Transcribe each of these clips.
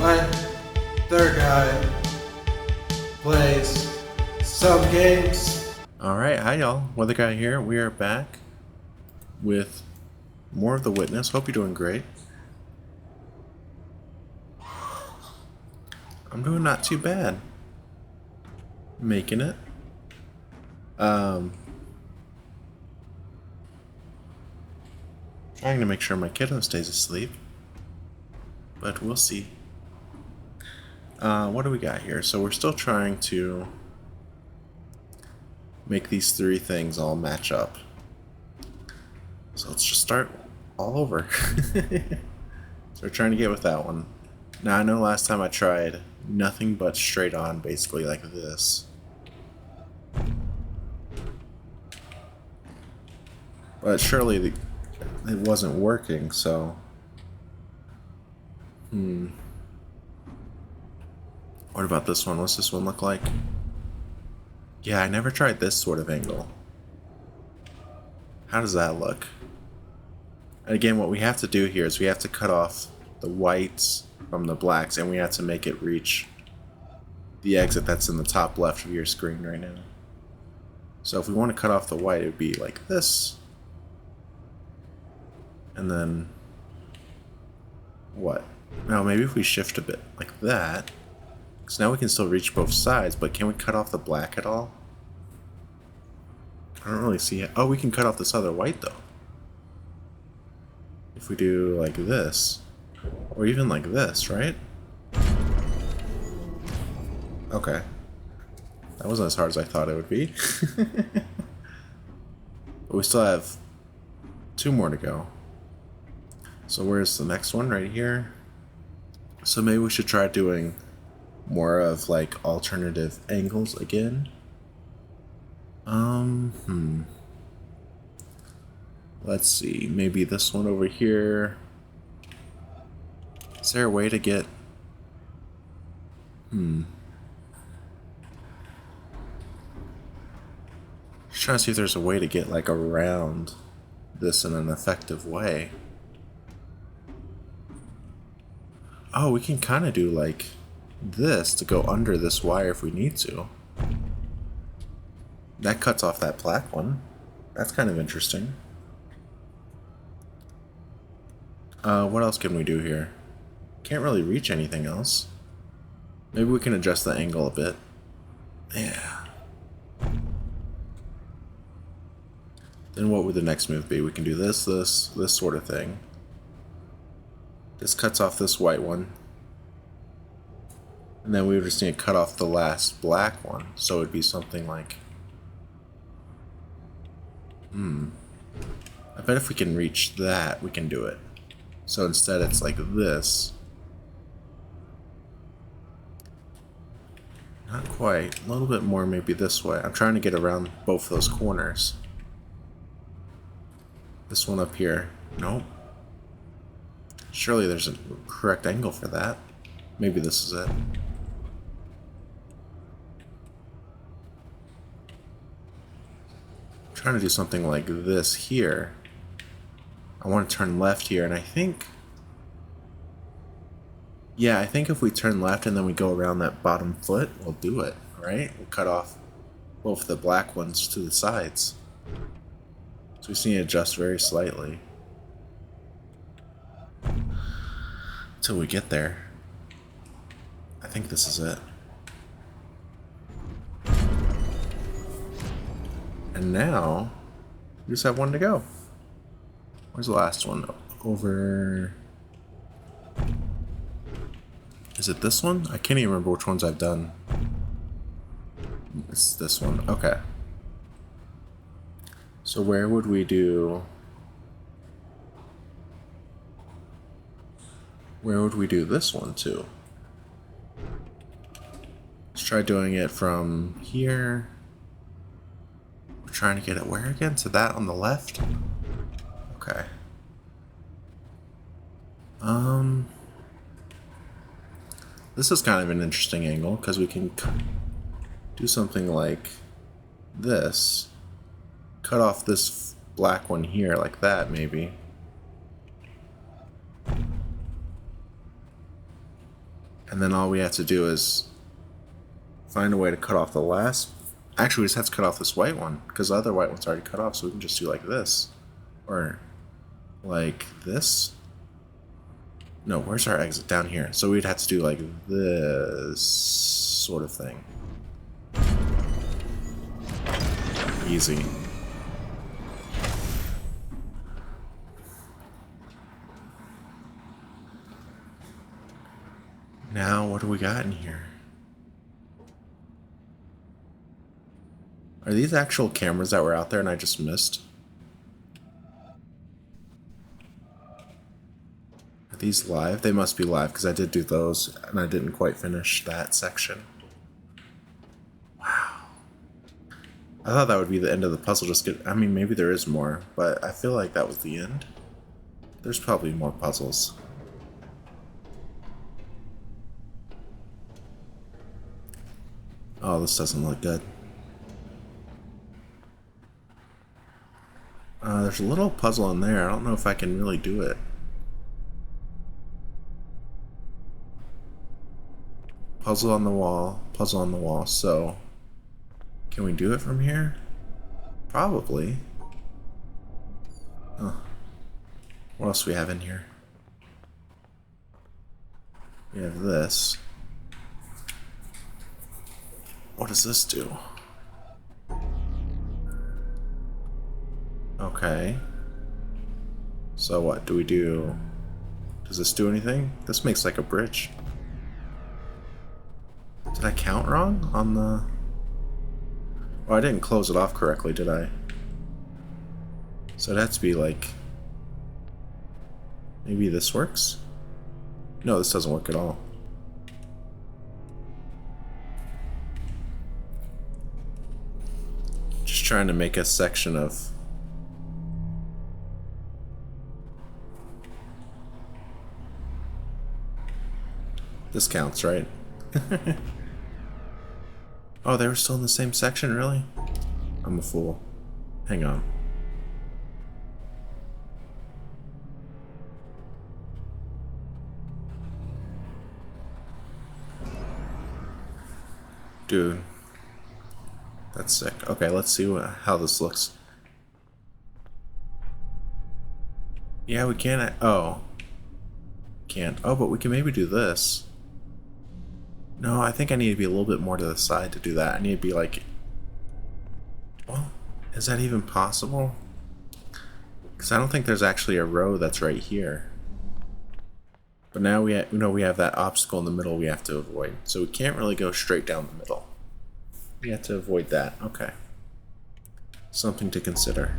when their guy plays some games. Alright, hi y'all. Weather Guy here. We are back with more of The Witness. Hope you're doing great. I'm doing not too bad. Making it. Trying to make sure my kiddo stays asleep. But we'll see. What do we got here? So we're still trying to make these three things all match up. So let's just start all over. So we're trying to get with that one. Now I know last time I tried nothing but straight on, basically like this. But surely it wasn't working, so... What about this one? What's this one look like? Yeah, I never tried this sort of angle. How does that look? And again, what we have to do here is we have to cut off the whites from the blacks, and we have to make it reach the exit that's in the top left of your screen right now. So if we want to cut off the white, it would be like this. And then... what? Now maybe if we shift a bit like that. So now we can still reach both sides, but can we cut off the black at all? I don't really see it. Oh, we can cut off this other white though. If we do like this, or even like this, right? Okay. That wasn't as hard as I thought it would be. But we still have two more to go. So where's the next one? Right here. So maybe we should try doing more of like alternative angles again. Let's see, maybe this one over here. Is there a way to get... Just trying to see if there's a way to get like around this in an effective way. Oh, we can kind of do like this to go under this wire if we need to. That cuts off that black one. That's kind of interesting. What else can we do here? Can't really reach anything else. Maybe we can adjust the angle a bit. Yeah. Then what would the next move be? We can do this sort of thing. This cuts off this white one. And then we would just need to cut off the last black one. So it would be something like... I bet if we can reach that, we can do it. So instead it's like this. Not quite. A little bit more maybe this way. I'm trying to get around both those corners. This one up here. Nope. Surely there's a correct angle for that. Maybe this is it. I'm trying to do something like this here. I want to turn left here, and I think... yeah, I think if we turn left and then we go around that bottom foot, we'll do it, right? We'll cut off both the black ones to the sides. So we just need to adjust very slightly. Till we get there. I think this is it. And now, we just have one to go. Where's the last one? Over... is it this one? I can't even remember which ones I've done. It's this one. Okay. So where would we do... where would we do this one to? Let's try doing it from here. We're trying to get it where again? To that on the left? Okay. This is kind of an interesting angle because we can do something like this. Cut off this black one here like that maybe. And then all we have to do is find a way to cut off the last. Actually, we just have to cut off this white one, because the other white one's already cut off, so we can just do like this. Or like this. No, where's our exit? Down here. So we'd have to do like this sort of thing. Easy. Now, what do we got in here? Are these actual cameras that were out there and I just missed? Are these live? They must be live because I did do those and I didn't quite finish that section. Wow. I thought that would be the end of the puzzle. I mean, maybe there is more, but I feel like that was the end. There's probably more puzzles. Oh, this doesn't look good. There's a little puzzle in there. I don't know if I can really do it. Puzzle on the wall. Puzzle on the wall. So, can we do it from here? Probably. Huh. What else do we have in here? We have this. What does this do? Okay. So what do we do? Does this do anything? This makes like a bridge. Did I count wrong on the... Oh, I didn't close it off correctly, did I? So it has to be like... Maybe this works? No, this doesn't work at all. Just trying to make a section of... This counts, right? Oh, they were still in the same section, really? I'm a fool. Hang on. Dude. That's sick. Okay, let's see how this looks. Yeah, we can't... Oh. Can't. Oh, but we can maybe do this. No, I think I need to be a little bit more to the side to do that. I need to be like... Well, is that even possible? Because I don't think there's actually a row that's right here. But now we have that obstacle in the middle we have to avoid. So we can't really go straight down the middle. We have to avoid that. Okay. Something to consider.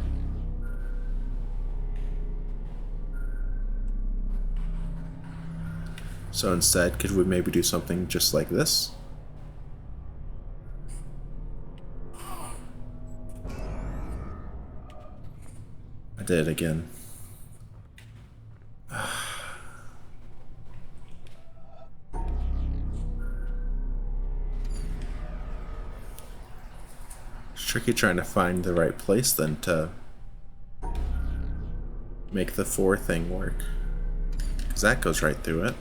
So instead, could we maybe do something just like this? I did it again. It's tricky trying to find the right place then to make the 4 thing work. Because that goes right through it.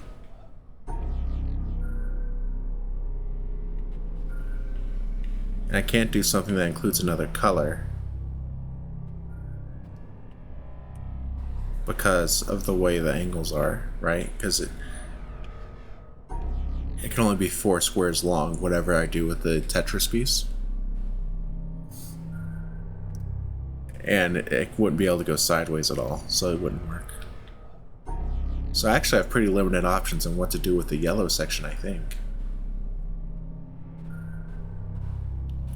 And I can't do something that includes another color because of the way the angles are, right? Because it can only be 4 squares long, whatever I do with the Tetris piece. And it wouldn't be able to go sideways at all, so it wouldn't work. So I actually have pretty limited options on what to do with the yellow section, I think.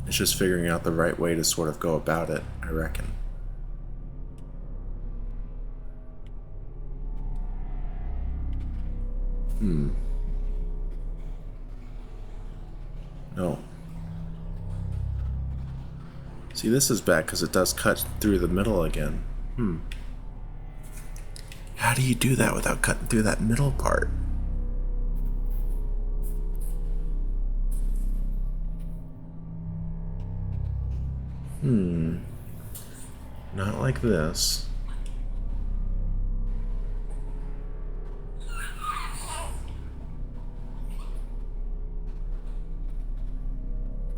It's just figuring out the right way to sort of go about it, I reckon. No. See, this is bad because it does cut through the middle again. How do you do that without cutting through that middle part? Not like this.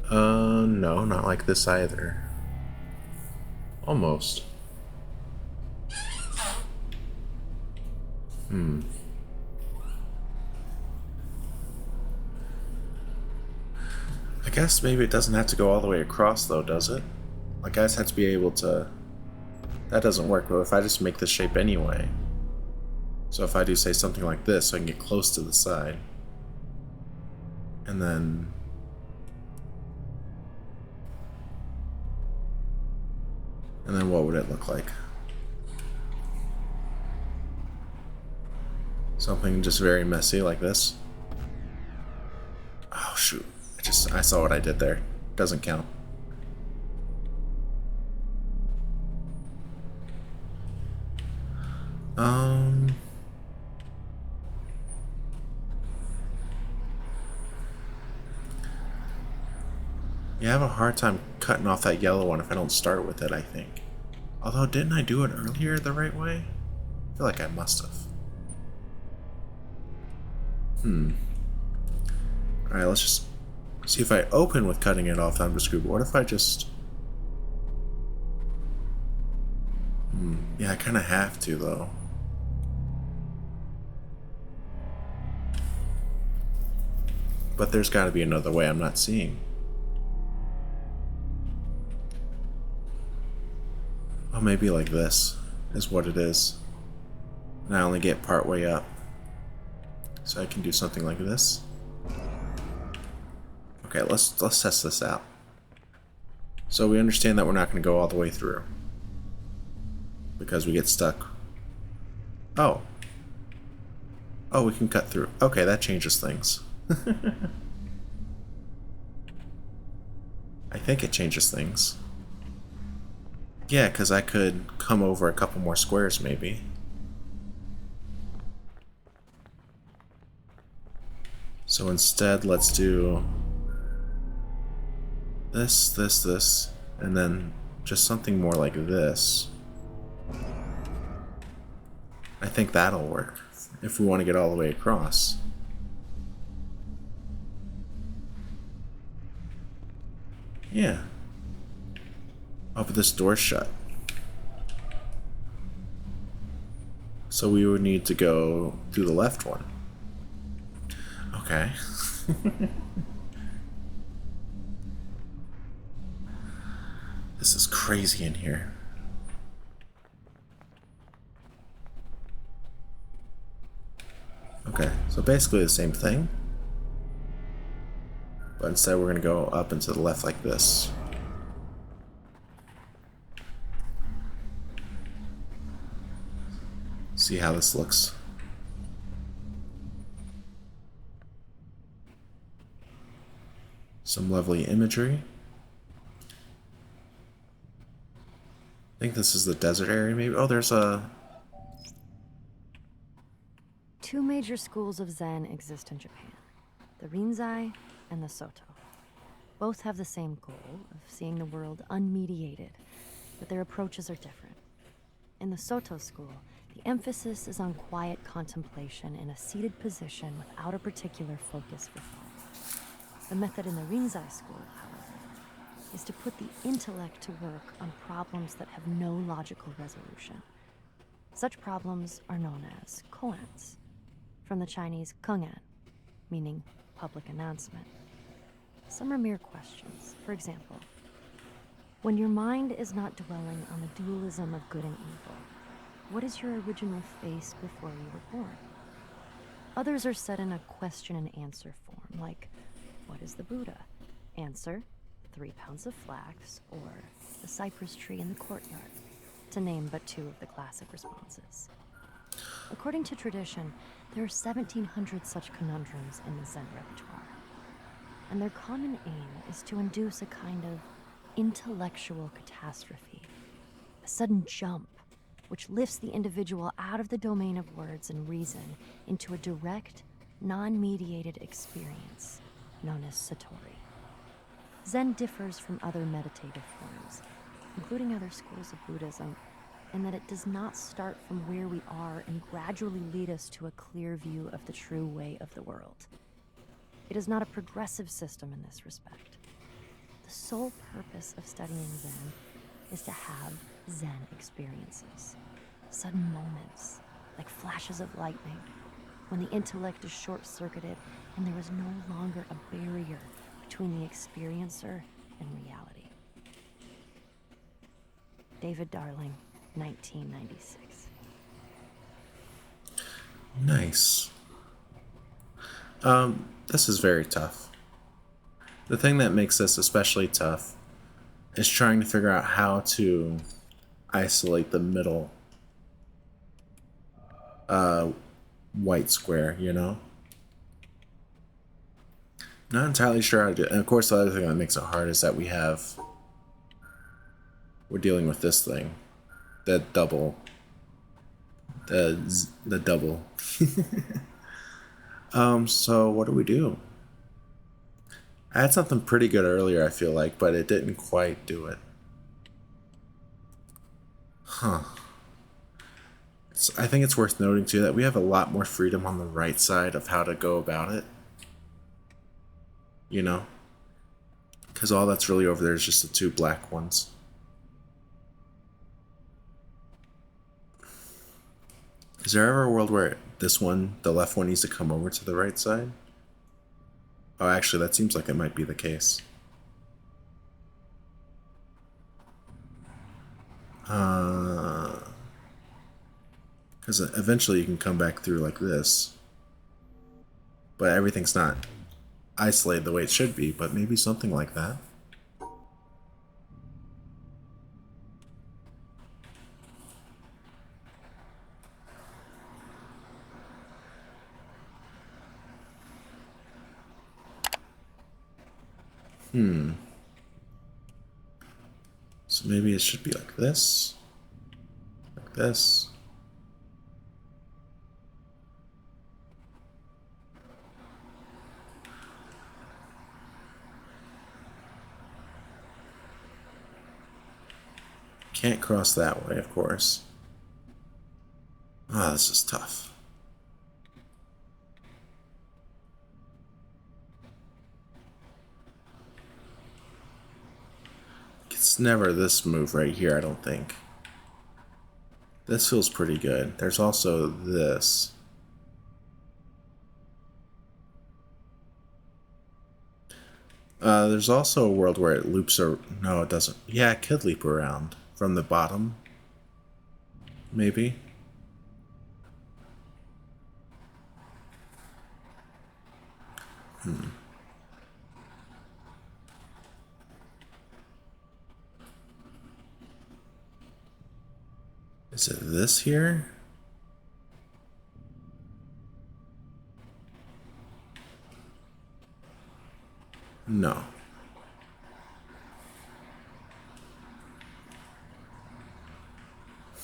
No, not like this either. Almost. I guess maybe it doesn't have to go all the way across, though, does it? Like, I just have to be able to... That doesn't work, but if I just make this shape anyway... So if I do, say, something like this, so I can get close to the side. And then... And then what would it look like? Something just very messy like this. Oh shoot. I saw what I did there. Doesn't count. Yeah, I have a hard time cutting off that yellow one if I don't start with it, I think. Although, didn't I do it earlier the right way? I feel like I must have. Alright, let's just see if I open with cutting it off the underscrew, but what if I just... Yeah, I kind of have to, though. But there's got to be another way I'm not seeing. Oh, maybe like this is what it is. And I only get part way up. So I can do something like this. Okay, let's test this out. So we understand that we're not going to go all the way through. Because we get stuck. Oh. Oh, we can cut through. Okay, that changes things. I think it changes things. Yeah, because I could come over a couple more squares, maybe. So instead, let's do this, and then just something more like this. I think that'll work, if we want to get all the way across. Yeah. Oh, but this door's shut. So we would need to go through the left one. Okay. This is crazy in here. Okay, so basically the same thing. But instead we're going to go up and to the left like this. See how this looks. Some lovely imagery. I think this is the desert area, maybe. Oh, there's a... Two major schools of Zen exist in Japan, the Rinzai and the Soto. Both have the same goal of seeing the world unmediated, but their approaches are different. In the Soto school, the emphasis is on quiet contemplation in a seated position without a particular focus for thought. The method in the Rinzai school, however, is to put the intellect to work on problems that have no logical resolution. Such problems are known as koans, from the Chinese kengan, meaning public announcement. Some are mere questions. For example, when your mind is not dwelling on the dualism of good and evil, what is your original face before you were born? Others are set in a question and answer form, like, what is the Buddha? Answer, 3 pounds of flax, or the cypress tree in the courtyard, to name but 2 of the classic responses. According to tradition, there are 1,700 such conundrums in the Zen repertoire, and their common aim is to induce a kind of intellectual catastrophe, a sudden jump which lifts the individual out of the domain of words and reason into a direct, non-mediated experience known as satori. Zen differs from other meditative forms, including other schools of Buddhism, in that it does not start from where we are and gradually lead us to a clear view of the true way of the world. It is not a progressive system in this respect. The sole purpose of studying Zen is to have Zen experiences. Sudden moments, like flashes of lightning, when the intellect is short-circuited and there is no longer a barrier between the experiencer and reality. David Darling, 1996. Nice. This is very tough. The thing that makes this especially tough is trying to figure out how to isolate the middle white square, you know? Not entirely sure how to do it. And of course, the other thing that makes it hard is that we're dealing with this thing. The double. The double. So what do? I had something pretty good earlier, I feel like, but it didn't quite do it. Huh. I think it's worth noting, too, that we have a lot more freedom on the right side of how to go about it. You know? Because all that's really over there is just the two black ones. Is there ever a world where this one, the left one, needs to come over to the right side? Oh, actually, that seems like it might be the case. Because eventually you can come back through like this. But everything's not isolated the way it should be, but maybe something like that. So maybe it should be like this. Like this. Can't cross that way, of course. Ah, this is tough. It's never this move right here, I don't think. This feels pretty good. There's also this. There's also a world where it loops or no, it doesn't. Yeah, it could leap around from the bottom. Maybe. Is it this here? No.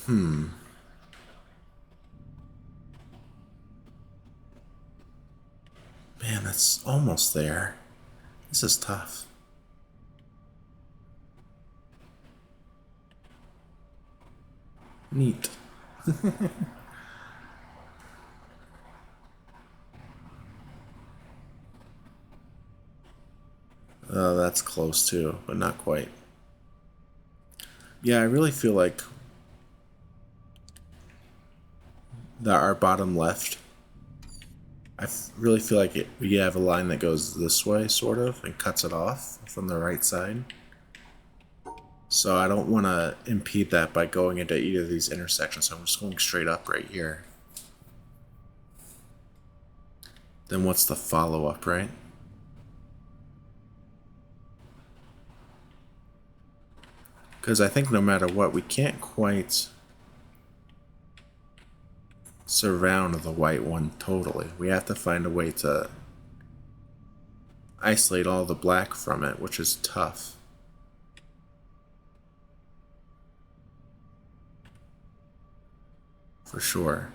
Man, that's almost there. This is tough. Neat. That's close too, but not quite. Yeah, I really feel like our bottom left, really feel like we have a line that goes this way, sort of, and cuts it off from the right side. So I don't want to impede that by going into either of these intersections, so I'm just going straight up right here. Then what's the follow-up, right? Because I think no matter what, we can't quite surround the white one totally. We have to find a way to isolate all the black from it, which is tough. For sure.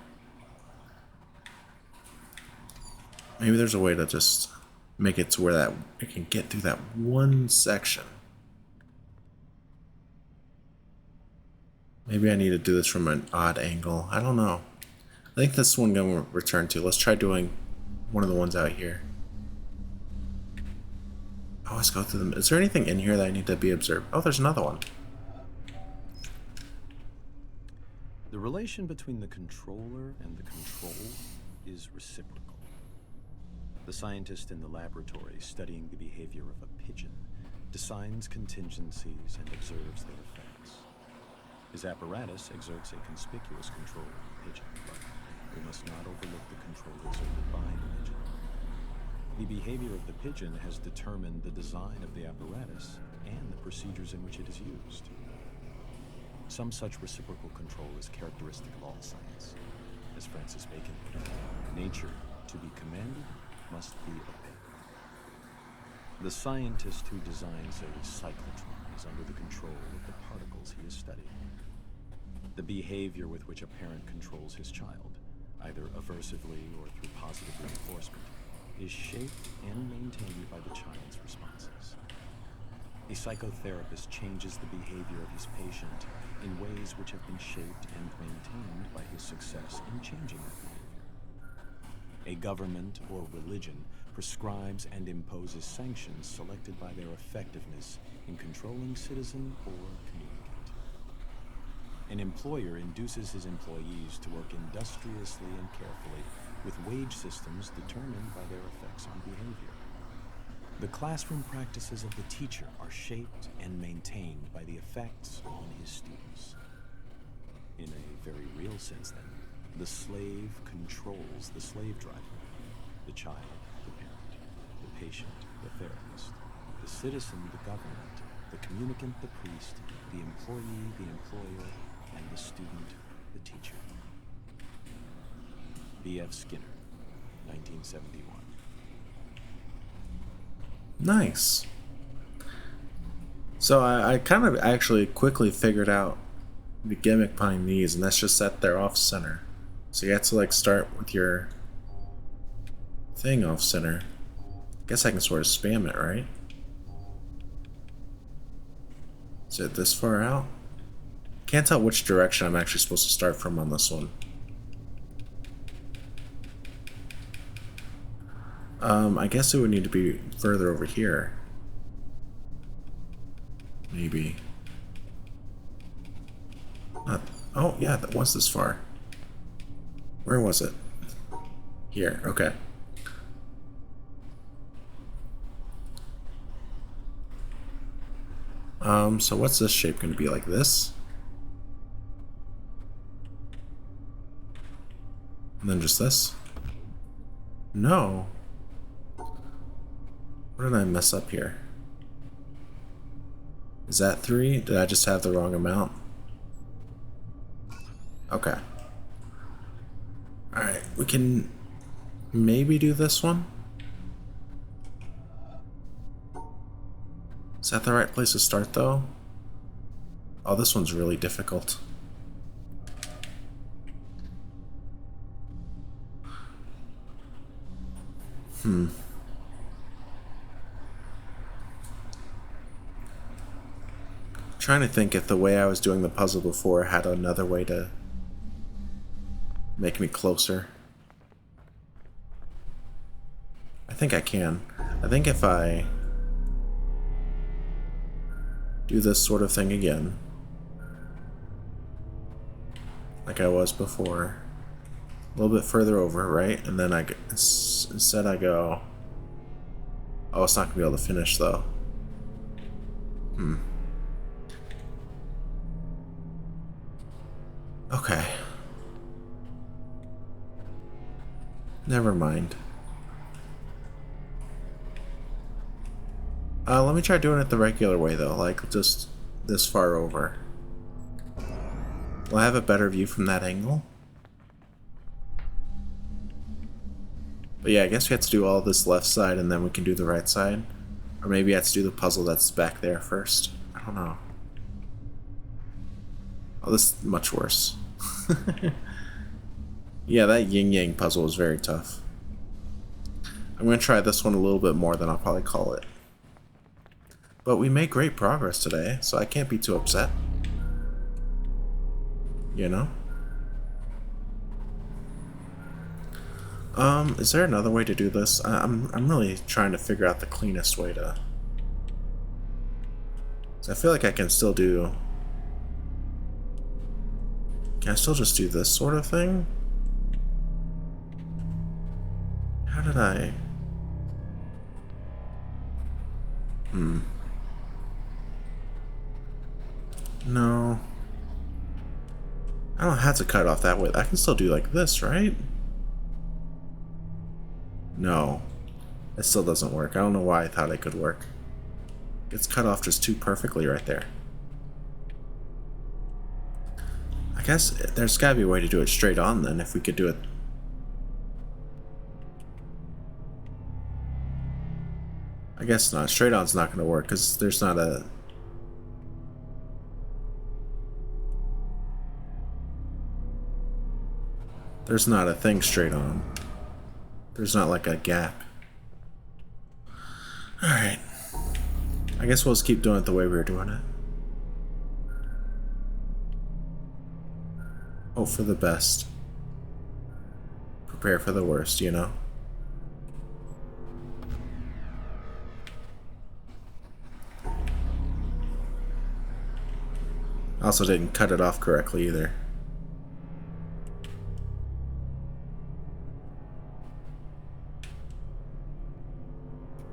Maybe there's a way to just make it to where that it can get through that one section. Maybe I need to do this from an odd angle. I don't know. I think this one I'm going to return to. Let's try doing one of the ones out here. I always go through them. Is there anything in here that I need to be observed? Oh, there's another one. The relation between the controller and the control is reciprocal. The scientist in the laboratory studying the behavior of a pigeon designs contingencies and observes their effects. His apparatus exerts a conspicuous control on the pigeon, but we must not overlook the control exerted by the pigeon. The behavior of the pigeon has determined the design of the apparatus and the procedures in which it is used. Some such reciprocal control is characteristic of all science. As Francis Bacon put it, nature, to be commanded, must be obeyed. The scientist who designs a cyclotron is under the control of the particles he is studying. The behavior with which a parent controls his child, either aversively or through positive reinforcement, is shaped and maintained by the child's responses. A psychotherapist changes the behavior of his patient in ways which have been shaped and maintained by his success in changing that behavior. A government or religion prescribes and imposes sanctions selected by their effectiveness in controlling citizen or communicant. An employer induces his employees to work industriously and carefully with wage systems determined by their effects on behavior. The classroom practices of the teacher are shaped and maintained by the effects on his students. In a very real sense, then, the slave controls the slave driver, the child, the parent, the patient, the therapist, the citizen, the government, the communicant, the priest, the employee, the employer, and the student, the teacher. B.F. Skinner, 1971. Nice. So I kind of actually quickly figured out the gimmick behind these, and that's just that they're off center. So you have to like start with your thing off center. Guess I can sort of spam it, right? Is it this far out? Can't tell which direction I'm actually supposed to start from on this one. I guess it would need to be further over here. Maybe. Oh, yeah, that was this far. Where was it? Here, okay. So what's this shape going to be, like this? And then just this? No. What did I mess up here? Is that 3? Did I just have the wrong amount? Okay. Alright, we can maybe do this one? Is that the right place to start, though? Oh, this one's really difficult. Trying to think if the way I was doing the puzzle before had another way to make me closer. I think I can. I think if I do this sort of thing again, like I was before, a little bit further over, right? And then instead I go, oh, it's not gonna be able to finish though. Okay. Never mind. Let me try doing it the regular way though, like just this far over. Will I have a better view from that angle? But yeah, I guess we have to do all this left side and then we can do the right side. Or maybe I have to do the puzzle that's back there first. I don't know. Oh, this is much worse. Yeah, that yin-yang puzzle was very tough. I'm going to try this one a little bit more, then I'll probably call it. But we made great progress today, so I can't be too upset. You know? Is there another way to do this? I'm really trying to figure out the cleanest way to So I feel like I can still do... Can I still just do this sort of thing? How did I... No. I don't have to cut it off that way. I can still do like this, right? No. It still doesn't work. I don't know why I thought it could work. It's cut off just too perfectly right there. I guess there's gotta be a way to do it straight on then, if we could do it. I guess not. Straight on's not gonna work because there's not a... There's not a thing straight on. There's not like a gap. Alright. I guess we'll just keep doing it the way we were doing it. Hope for the best. Prepare for the worst, you know? Also didn't cut it off correctly either.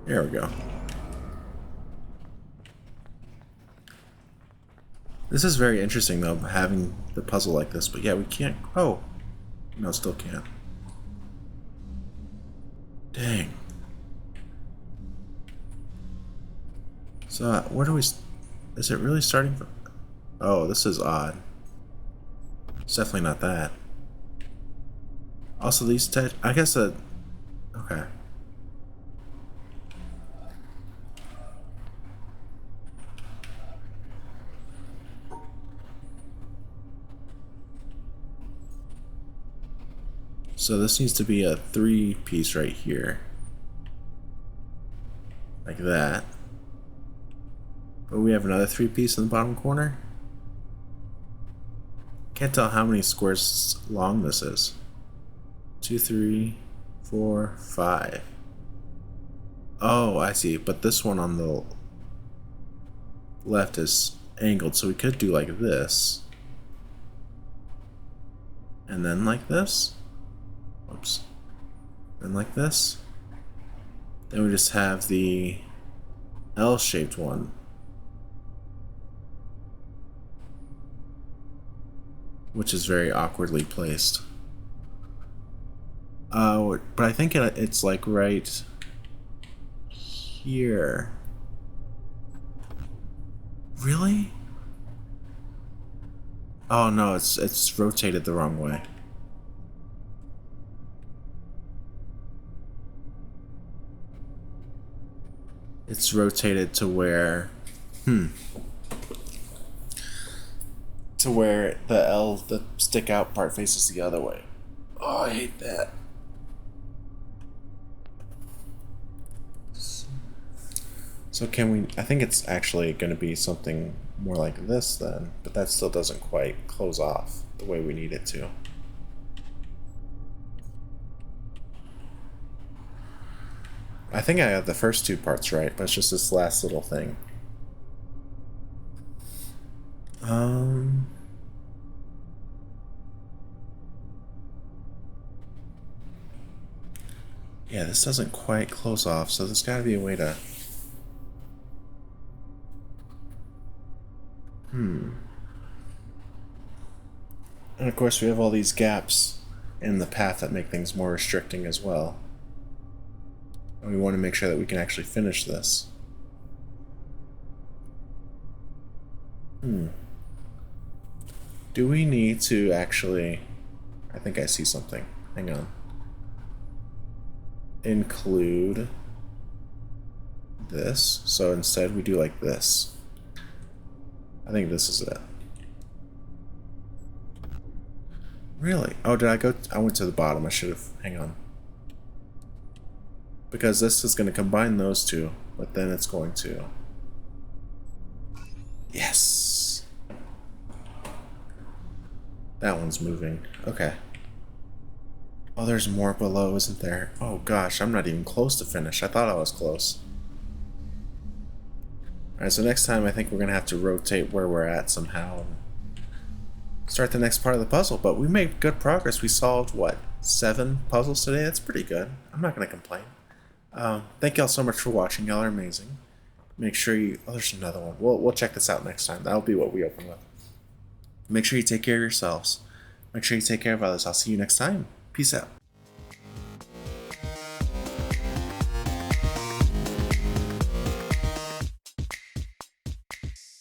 There we go. This is very interesting though, having the puzzle like this, but yeah, we can't... Oh! No, still can't. Dang. So, where do we... Is it really starting from... Oh, this is odd. It's definitely not that. Also, these... I guess that... Okay. So this needs to be a 3-piece right here. Like that. But we have another 3-piece in the bottom corner. Can't tell how many squares long this is. 2, 3, 4, 5. Oh, I see. But this one on the left is angled, so we could do like this. And then like this. Oops. And like this. Then we just have the L-shaped one. Which is very awkwardly placed. But I think it's like right here. Really? Oh no, it's rotated the wrong way. It's rotated to where... To where the stick out part faces the other way. Oh, I hate that. So can we... I think it's actually going to be something more like this then, but that still doesn't quite close off the way we need it to. I think I have the first 2 parts right, but it's just this last little thing. Yeah, this doesn't quite close off, so there's got to be a way to... And of course we have all these gaps in the path that make things more restricting as well. And we want to make sure that we can actually finish this. Do we need to actually... I think I see something. Hang on. Include this. So instead we do like this. I think this is it. Really? Oh, did I go... I went to the bottom. I should have... Hang on. Because this is going to combine those two, but then it's going to... Yes! That one's moving. Okay. Oh, there's more below, isn't there? Oh gosh, I'm not even close to finish. I thought I was close. Alright, so next time I think we're going to have to rotate where we're at somehow and start the next part of the puzzle. But we made good progress. We solved, what, 7 puzzles today? That's pretty good. I'm not going to complain. Thank y'all so much for watching. Y'all are amazing. Make sure you... Oh, there's another one. We'll check this out next time. That'll be what we open with. Make sure you take care of yourselves. Make sure you take care of others. I'll see you next time. Peace out.